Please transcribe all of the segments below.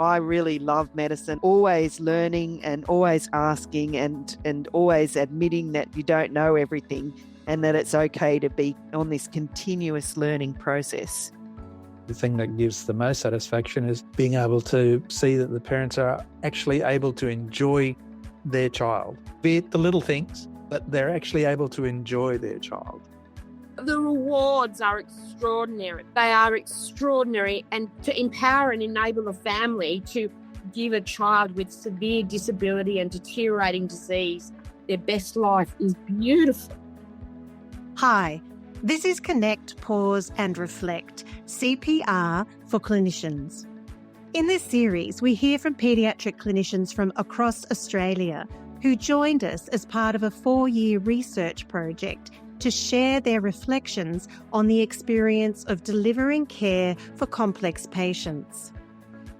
I really love medicine, always learning and always asking and always admitting that you don't know everything and that it's okay to be on this continuous learning process. The thing that gives the most satisfaction is being able to see that the parents are actually able to enjoy their child, be it the little things, but they're actually able to enjoy their child. The rewards are extraordinary. They are extraordinary, and to empower and enable a family to give a child with severe disability and deteriorating disease their best life is beautiful. Hi, this is Connect, Pause and Reflect, CPR for clinicians. In this series, we hear from paediatric clinicians from across Australia who joined us as part of a 4-year research project to share their reflections on the experience of delivering care for complex patients.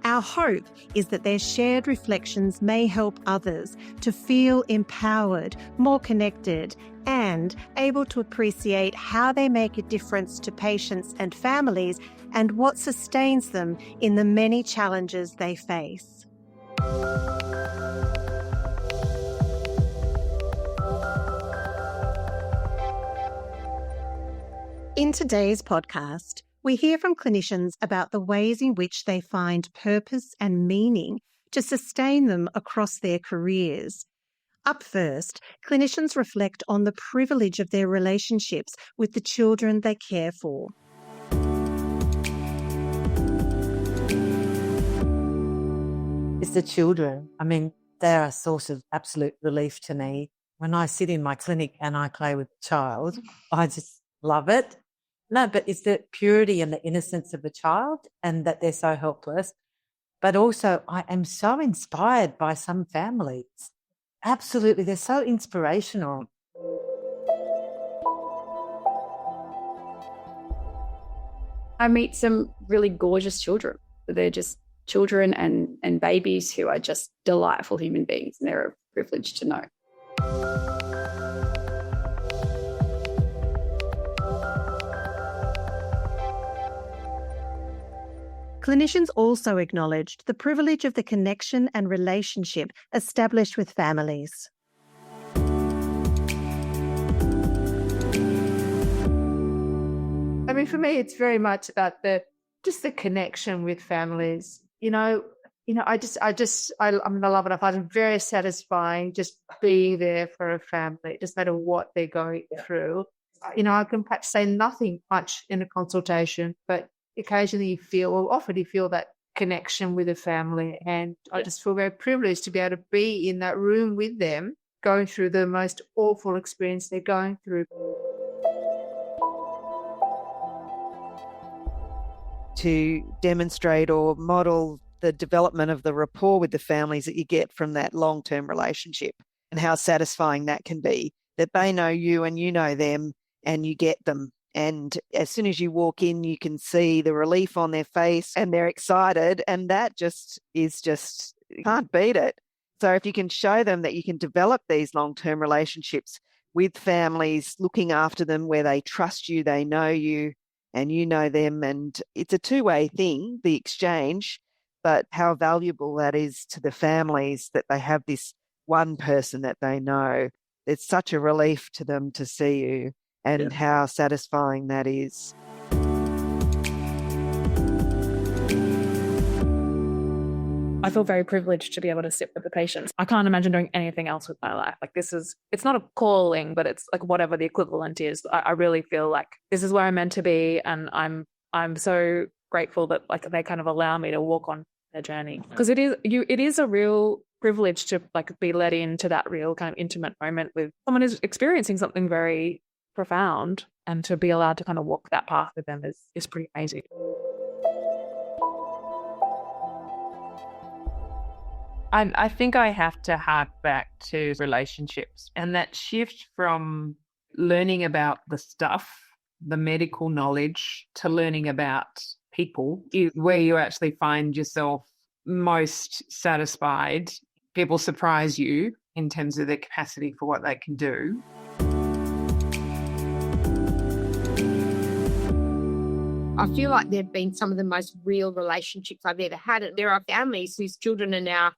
Our hope is that their shared reflections may help others to feel empowered, more connected, and able to appreciate how they make a difference to patients and families and what sustains them in the many challenges they face. In today's podcast, we hear from clinicians about the ways in which they find purpose and meaning to sustain them across their careers. Up first, clinicians reflect on the privilege of their relationships with the children they care for. It's the children. I mean, they're a source of absolute relief to me. When I sit in my clinic and I play with a child, I just love it. No, but it's the purity and the innocence of the child and that they're so helpless. But also I am so inspired by some families. Absolutely, they're so inspirational. I meet some really gorgeous children. They're just children and babies who are just delightful human beings, and they're a privilege to know. Clinicians also acknowledged the privilege of the connection and relationship established with families. I mean, for me, it's very much about the connection with families. I love it. I find it very satisfying just being there for a family. It doesn't matter what they're going through. I can perhaps say nothing much in a consultation, but occasionally often you feel that connection with a family. And I just feel very privileged to be able to be in that room with them, going through the most awful experience they're going through. To demonstrate or model the development of the rapport with the families that you get from that long-term relationship and how satisfying that can be, that they know you and you know them and you get them. And as soon as you walk in, you can see the relief on their face and they're excited. And that you can't beat it. So if you can show them that you can develop these long-term relationships with families, looking after them where they trust you, they know you, and you know them, and it's a two-way thing, the exchange, but how valuable that is to the families that they have this one person that they know. It's such a relief to them to see you and how satisfying that is. I feel very privileged to be able to sit with the patients. I can't imagine doing anything else with my life. Like it's not a calling, but it's like whatever the equivalent is. I really feel like this is where I'm meant to be. And I'm so grateful that like they kind of allow me to walk on their journey. Because it is a real privilege to like be let into that real kind of intimate moment with someone who's experiencing something very profound, and to be allowed to kind of walk that path with them is pretty amazing. I think I have to hark back to relationships and that shift from learning about the stuff, the medical knowledge, to learning about people is where you actually find yourself most satisfied. People surprise you in terms of their capacity for what they can do. I feel like they've been some of the most real relationships I've ever had. And there are families whose children are now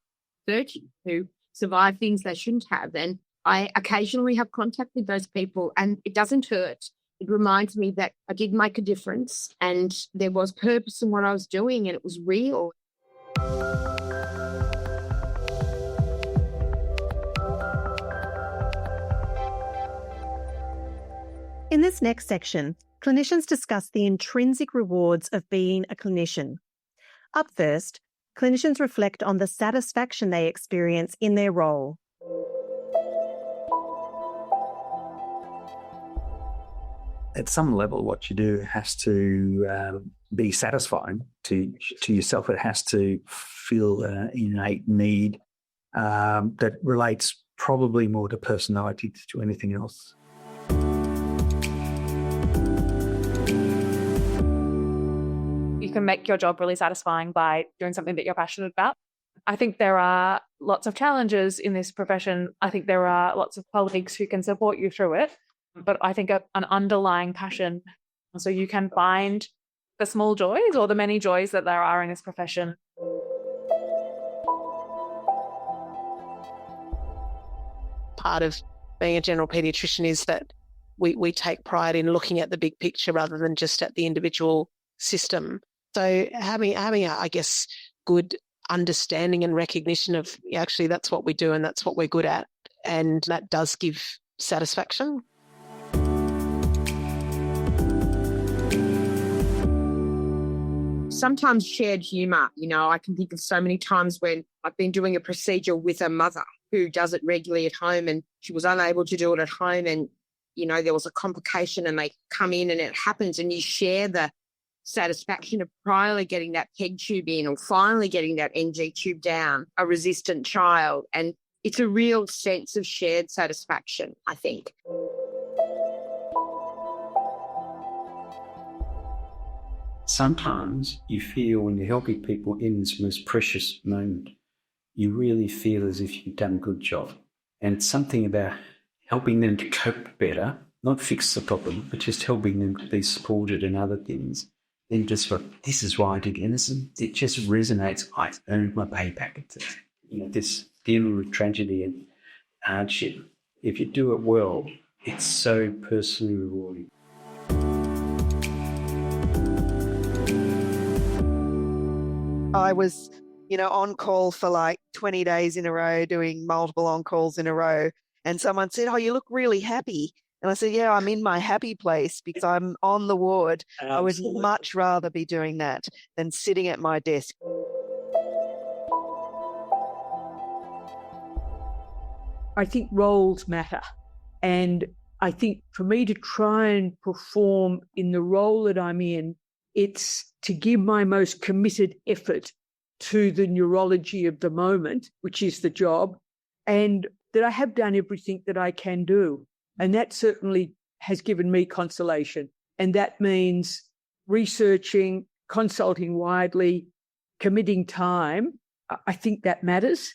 30 who survive things they shouldn't have. And I occasionally have contact with those people, and it doesn't hurt. It reminds me that I did make a difference and there was purpose in what I was doing and it was real. In this next section, clinicians discuss the intrinsic rewards of being a clinician. Up first, clinicians reflect on the satisfaction they experience in their role. At some level, what you do has to be satisfying to yourself. It has to feel an innate need that relates probably more to personality to anything else. You can make your job really satisfying by doing something that you're passionate about. I think there are lots of challenges in this profession. I think there are lots of colleagues who can support you through it. But I think an underlying passion, so you can find the small joys or the many joys that there are in this profession. Part of being a general paediatrician is that we take pride in looking at the big picture rather than just at the individual system. So having I guess, good understanding and recognition of actually that's what we do and that's what we're good at, and that does give satisfaction. Sometimes shared humour, I can think of so many times when I've been doing a procedure with a mother who does it regularly at home and she was unable to do it at home and, there was a complication and they come in and it happens and you share the satisfaction of finally getting that peg tube in or finally getting that NG tube down, a resistant child. And it's a real sense of shared satisfaction, I think. Sometimes you feel when you're helping people in this most precious moment, you really feel as if you've done a good job. And it's something about helping them to cope better, not fix the problem, but just helping them to be supported in other things. Then just like, this is why I did innocent. It just resonates. I earned my payback. This dealing with tragedy and hardship. If you do it well, it's so personally rewarding. I was, on call for like 20 days in a row, doing multiple on-calls in a row. And someone said, "Oh, you look really happy." And I said, "Yeah, I'm in my happy place because I'm on the ward." I would much rather be doing that than sitting at my desk. I think roles matter. And I think for me to try and perform in the role that I'm in, it's to give my most committed effort to the neurology of the moment, which is the job, and that I have done everything that I can do. And that certainly has given me consolation. And that means researching, consulting widely, committing time. I think that matters.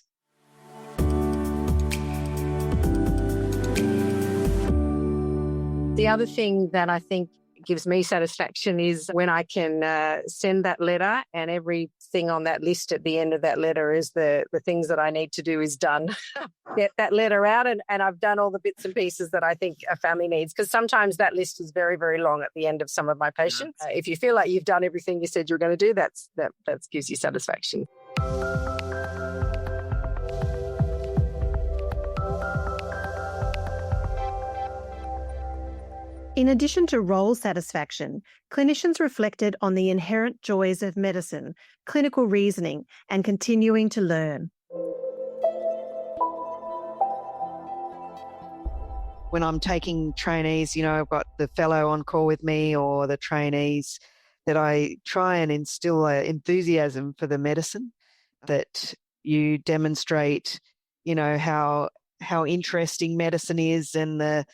The other thing that I think gives me satisfaction is when I can send that letter and everything on that list at the end of that letter is the things that I need to do is done. Get that letter out and I've done all the bits and pieces that I think a family needs, because sometimes that list is very, very long at the end of some of my patients. If you feel like you've done everything you said you're going to do, that gives you satisfaction. In addition to role satisfaction, clinicians reflected on the inherent joys of medicine, clinical reasoning, and continuing to learn. When I'm taking trainees, I've got the fellow on call with me or the trainees, that I try and instill enthusiasm for the medicine, that you demonstrate, how interesting medicine is and the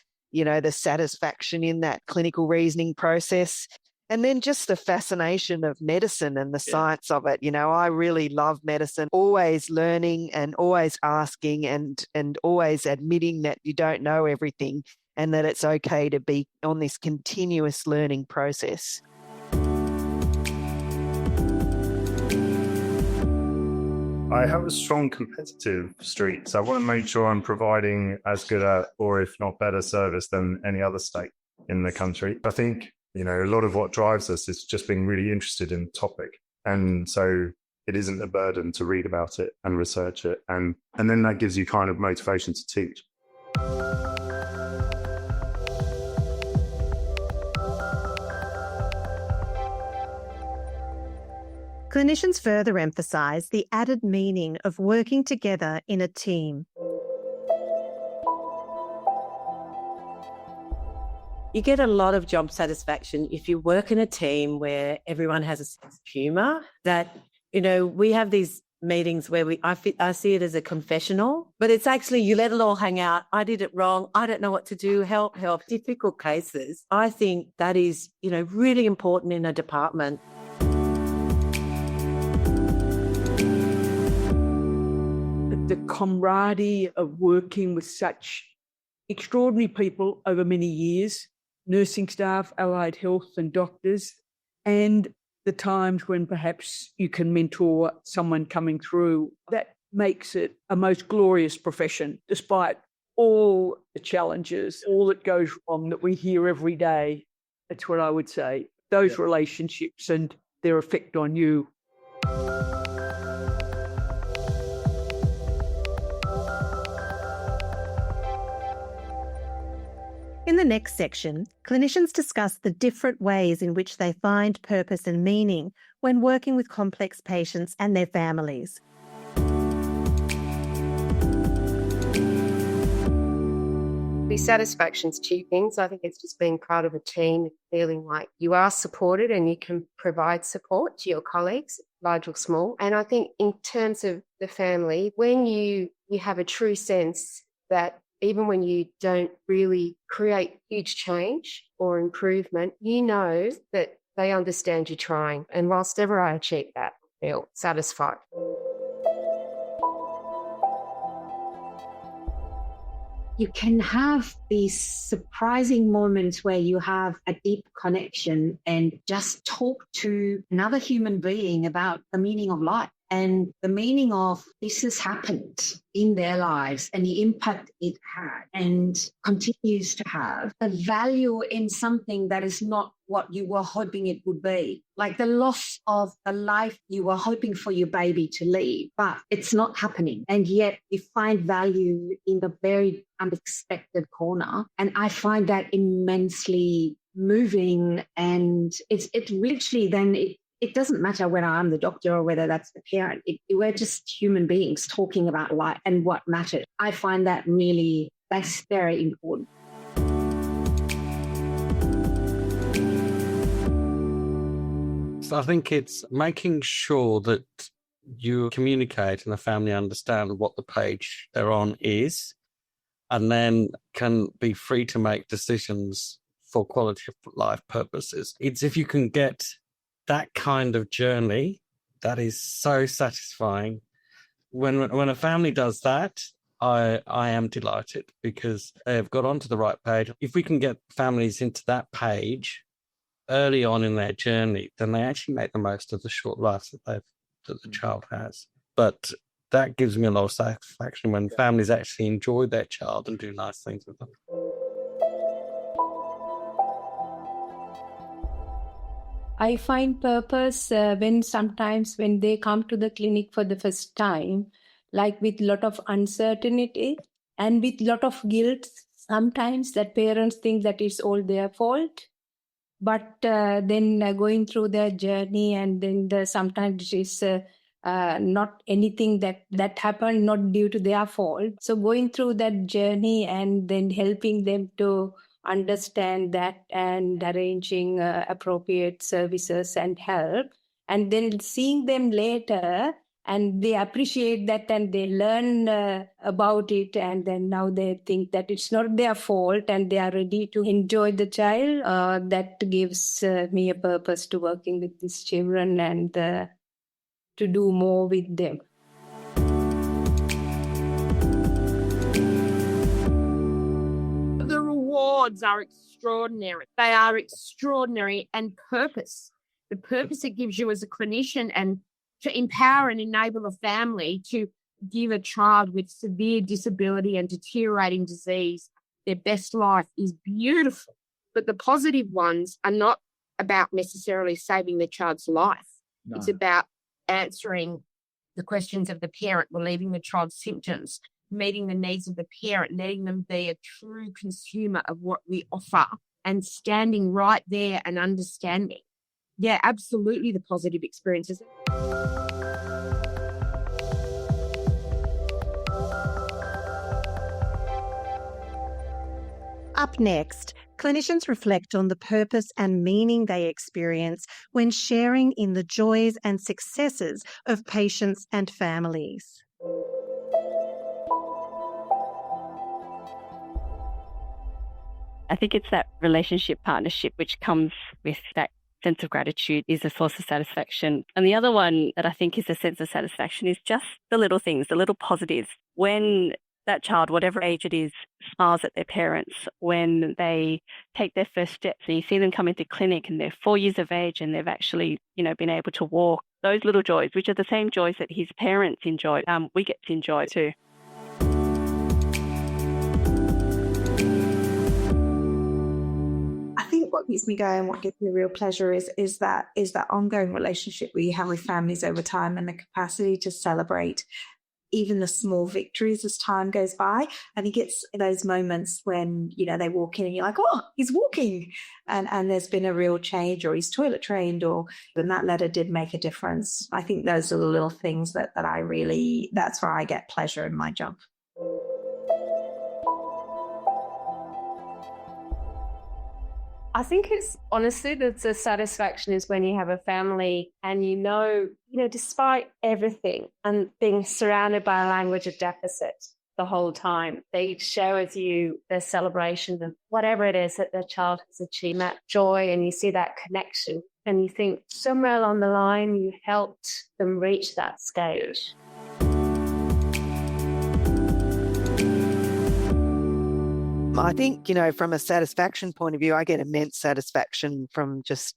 satisfaction in that clinical reasoning process. And then just the fascination of medicine and the science of it. I really love medicine, always learning and always asking and always admitting that you don't know everything and that it's okay to be on this continuous learning process. I have a strong competitive streak, so I want to make sure I'm providing as good a, or if not better service than any other state in the country. I think, a lot of what drives us is just being really interested in the topic. And so it isn't a burden to read about it and research it. And then that gives you kind of motivation to teach. Clinicians further emphasise the added meaning of working together in a team. You get a lot of job satisfaction if you work in a team where everyone has a sense of humour. That, we have these meetings where I see it as a confessional, but it's actually you let it all hang out. I did it wrong. I don't know what to do. Help. Difficult cases. I think that is, really important in a department. The camaraderie of working with such extraordinary people over many years, nursing staff, allied health and doctors, and the times when perhaps you can mentor someone coming through, that makes it a most glorious profession, despite all the challenges, all that goes wrong that we hear every day. That's what I would say. Those relationships and their effect on you. In the next section, clinicians discuss the different ways in which they find purpose and meaning when working with complex patients and their families. The satisfaction's two things. I think it's just being part of a team, feeling like you are supported and you can provide support to your colleagues, large or small. And I think in terms of the family, when you have a true sense that even when you don't really create huge change or improvement, you know that they understand you trying. And whilst ever I achieve that, I feel satisfied. You can have these surprising moments where you have a deep connection and just talk to another human being about the meaning of life and the meaning of this has happened in their lives and the impact it had and continues to have, the value in something that is not what you were hoping it would be, like the loss of the life you were hoping for your baby to lead, but it's not happening. And yet you find value in the very unexpected corner. And I find that immensely moving. And it's literally then it doesn't matter whether I'm the doctor or whether that's the parent. We're just human beings talking about life and what matters. I find that's very important. So I think it's making sure that you communicate and the family understand what the page they're on is, and then can be free to make decisions for quality of life purposes. It's if you can get that kind of journey, that is so satisfying. When a family does that, I am delighted because they have got onto the right page. If we can get families into that page early on in their journey, then they actually make the most of the short life that the child has. But that gives me a lot of satisfaction when families actually enjoy their child and do nice things with them. I find purpose when sometimes when they come to the clinic for the first time, like with a lot of uncertainty and with a lot of guilt, sometimes that parents think that it's all their fault. But then going through their journey and then sometimes it's not anything that happened, not due to their fault. So going through that journey and then helping them to understand that and arranging appropriate services and help, and then seeing them later and they appreciate that and they learn about it, and then now they think that it's not their fault and they are ready to enjoy the child. That gives me a purpose to working with these children and to do more with them. The rewards are extraordinary. They are extraordinary, and purpose. The purpose it gives you as a clinician and to empower and enable a family to give a child with severe disability and deteriorating disease their best life is beautiful. But the positive ones are not about necessarily saving the child's life. No. It's about answering the questions of the parent, relieving the child's symptoms, meeting the needs of the parent, letting them be a true consumer of what we offer and standing right there and understanding. Yeah, absolutely the positive experiences. Up next, clinicians reflect on the purpose and meaning they experience when sharing in the joys and successes of patients and families. I think it's that relationship partnership which comes with that sense of gratitude is a source of satisfaction. And the other one that I think is a sense of satisfaction is just the little things, the little positives. When that child, whatever age it is, smiles at their parents, when they take their first steps and you see them come into clinic and they're 4 years of age and they've actually, been able to walk, those little joys, which are the same joys that his parents enjoy, we get to enjoy too. I think what keeps me going, what gives me real pleasure is that ongoing relationship we have with families over time and the capacity to celebrate even the small victories as time goes by. And he gets those moments when, they walk in and you're like, oh, he's walking. And there's been a real change, or he's toilet trained, and that letter did make a difference. I think those are the little things that I really, that's where I get pleasure in my job. I think it's honestly the satisfaction is when you have a family and despite everything and being surrounded by a language of deficit the whole time, they share with you their celebration of whatever it is that their child has achieved, that joy, and you see that connection and you think somewhere along the line you helped them reach that stage. I think, from a satisfaction point of view, I get immense satisfaction from just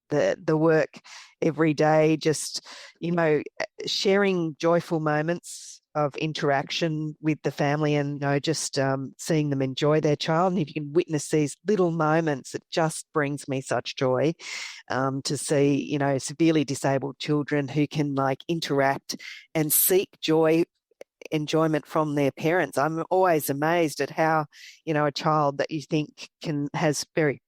the work every day, just, sharing joyful moments of interaction with the family and, just seeing them enjoy their child. And if you can witness these little moments, it just brings me such joy to see, severely disabled children who can interact and seek enjoyment from their parents. I'm always amazed at how, a child that you think has very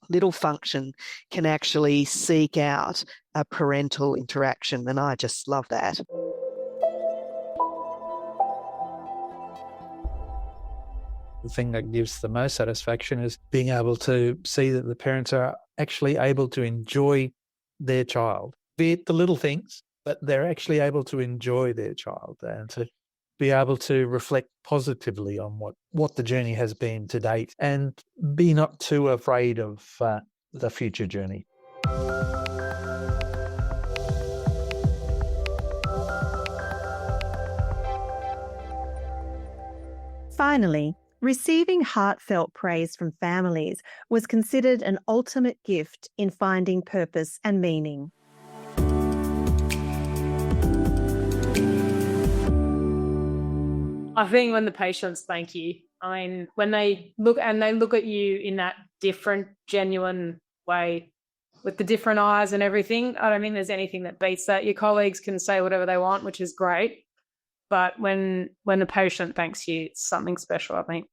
little function can actually seek out a parental interaction. And I just love that. The thing that gives the most satisfaction is being able to see that the parents are actually able to enjoy their child, be it the little things, but they're actually able to enjoy their child and to be able to reflect positively on what the journey has been to date and be not too afraid of the future journey. Finally, receiving heartfelt praise from families was considered an ultimate gift in finding purpose and meaning. I think when the patients thank you, when they look at you in that different, genuine way with the different eyes and everything, I don't think there's anything that beats that. Your colleagues can say whatever they want, which is great. But when the patient thanks you, it's something special, I think.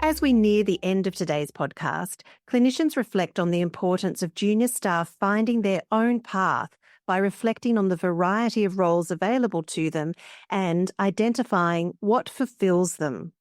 As we near the end of today's podcast, clinicians reflect on the importance of junior staff finding their own path by reflecting on the variety of roles available to them and identifying what fulfills them.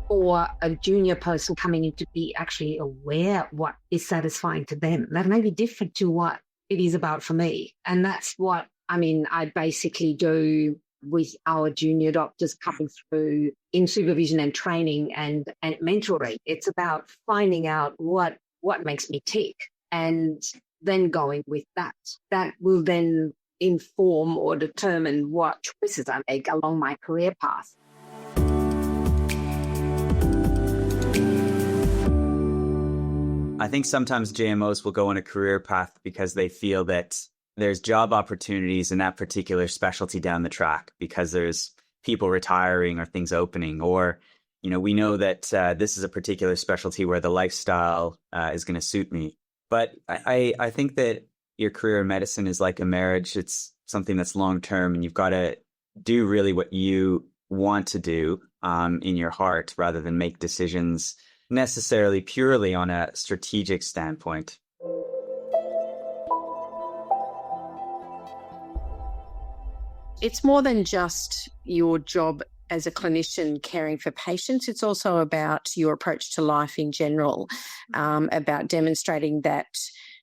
Or a junior person coming in to be actually aware what is satisfying to them. That may be different to what it is about for me. And that's what, I basically do with our junior doctors coming through in supervision and training and mentoring. It's about finding out what makes me tick and then going with that. That will then inform or determine what choices I make along my career path. I think sometimes JMOs will go on a career path because they feel that there's job opportunities in that particular specialty down the track because there's people retiring or things opening, or, you know, we know that this is a particular specialty where the lifestyle is going to suit me. But I think that your career in medicine is like a marriage. It's something that's long term, and you've got to do really what you want to do in your heart rather than make decisions necessarily purely on a strategic standpoint. It's more than just your job as a clinician caring for patients. It's also about your approach to life in general, about demonstrating that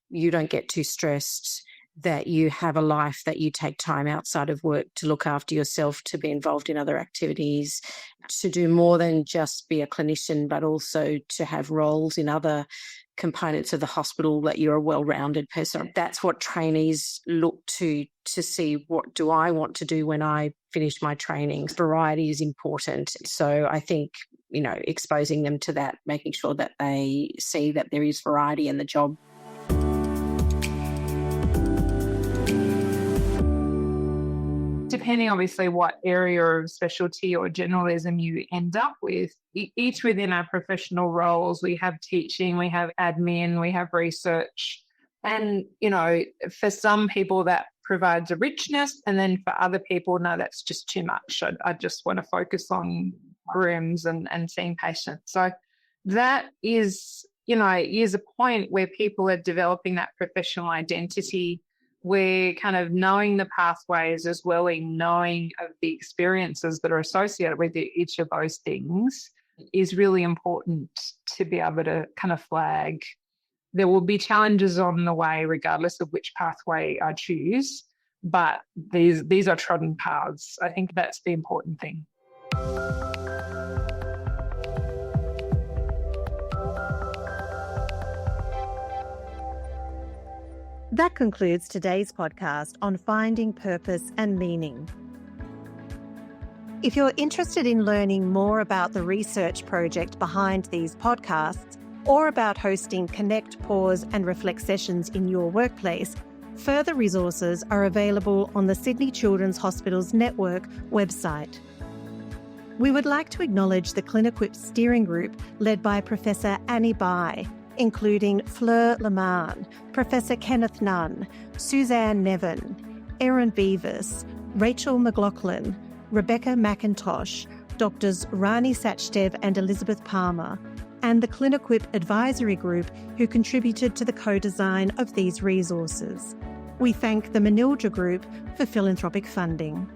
you don't get too stressed, that you have a life, that you take time outside of work to look after yourself, to be involved in other activities, to do more than just be a clinician, but also to have roles in other components of the hospital, that you're a well-rounded person. That's what trainees look to see, what do I want to do when I finish my training. Variety is important. So I think, you know, exposing them to that, making sure that they see that there is variety in the job. Depending, obviously, what area of specialty or generalism you end up with, each within our professional roles, we have teaching, we have admin, we have research. And, you know, for some people that provides a richness, and then for other people, no, that's just too much. I just want to focus on rooms and seeing patients. So that is, you know, is a point where people are developing that professional identity. We're kind of knowing the pathways as well as knowing of the experiences that are associated with each of those things is really important to be able to kind of flag. There will be challenges on the way regardless of which pathway I choose, but these are trodden paths. I think that's the important thing. That concludes today's podcast on finding purpose and meaning. If you're interested in learning more about the research project behind these podcasts, or about hosting Connect, Pause and Reflect sessions in your workplace, further resources are available on the Sydney Children's Hospitals Network website. We would like to acknowledge the ClinEquip steering group led by Professor Annie Bai, including Fleur Leman, Professor Kenneth Nunn, Suzanne Nevin, Erin Beavis, Rachel McLaughlin, Rebecca McIntosh, Doctors Rani Sachdev and Elizabeth Palmer, and the ClinEquip Advisory Group who contributed to the co-design of these resources. We thank the Manildra Group for philanthropic funding.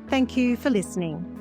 Thank you for listening.